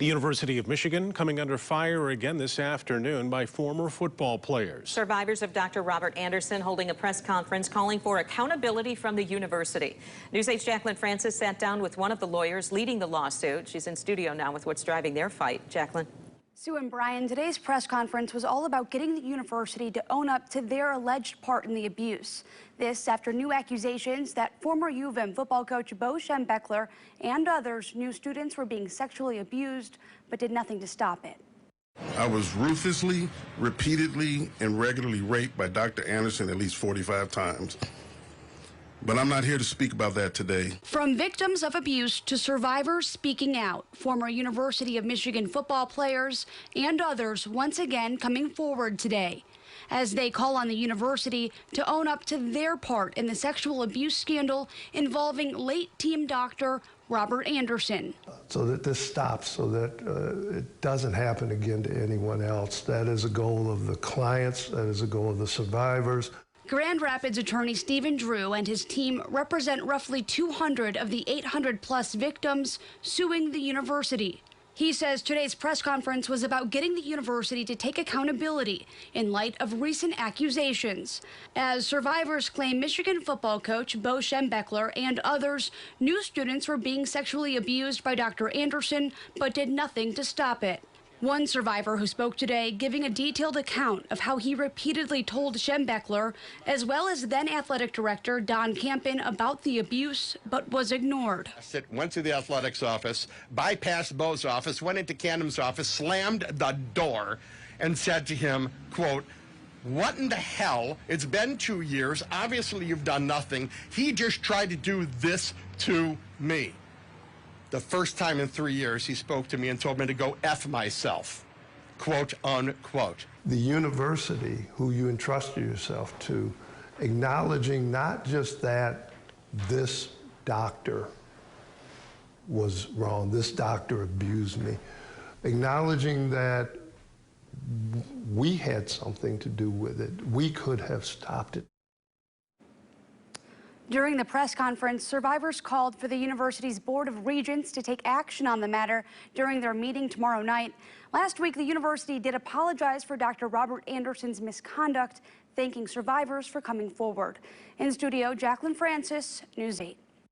The University of Michigan coming under fire again this afternoon by former football players. Survivors of Dr. Robert Anderson holding a press conference calling for accountability from the university. News 8's Jacqueline Francis sat down with one of the lawyers leading the lawsuit. She's in studio now with what's driving their fight. Jacqueline. Sue and Brian, today's press conference was all about getting the university to own up to their alleged part in the abuse. This after new accusations that former U of M football coach Bo Schembechler and others knew students were being sexually abused, but did nothing to stop it. I was ruthlessly, repeatedly, and regularly raped by Dr. Anderson at least 45 times. But I'm not here to speak about that today. From victims of abuse to survivors speaking out, former University of Michigan football players and others once again coming forward today as they call on the university to own up to their part in the sexual abuse scandal involving late team doctor Robert Anderson. So that this stops, so that it doesn't happen again to anyone else. That is a goal of the clients, that is a goal of the survivors. Grand Rapids attorney Stephen Drew and his team represent roughly 200 of the 800-plus victims suing the university. He says today's press conference was about getting the university to take accountability in light of recent accusations, as survivors claim Michigan football coach Bo Schembechler and others knew students were being sexually abused by Dr. Anderson but did nothing to stop it. One survivor who spoke today giving a detailed account of how he repeatedly told Schembechler, as well as then athletic director Don Campen, about the abuse, but was ignored. Went to the athletics office, bypassed Bo's office, went into Camden's office, slammed the door, and said to him, quote, "What in the hell? It's been 2 years. Obviously you've done nothing. He just tried to do this to me." The first time in 3 years he spoke to me and told me to go F myself, quote unquote. The university, who you entrusted yourself to, acknowledging not just that this doctor was wrong, this doctor abused me, acknowledging that we had something to do with it. We could have stopped it. During the press conference, survivors called for the university's Board of Regents to take action on the matter during their meeting tomorrow night. Last week, the university did apologize for Dr. Robert Anderson's misconduct, thanking survivors for coming forward. In studio, Jacqueline Francis, News 8.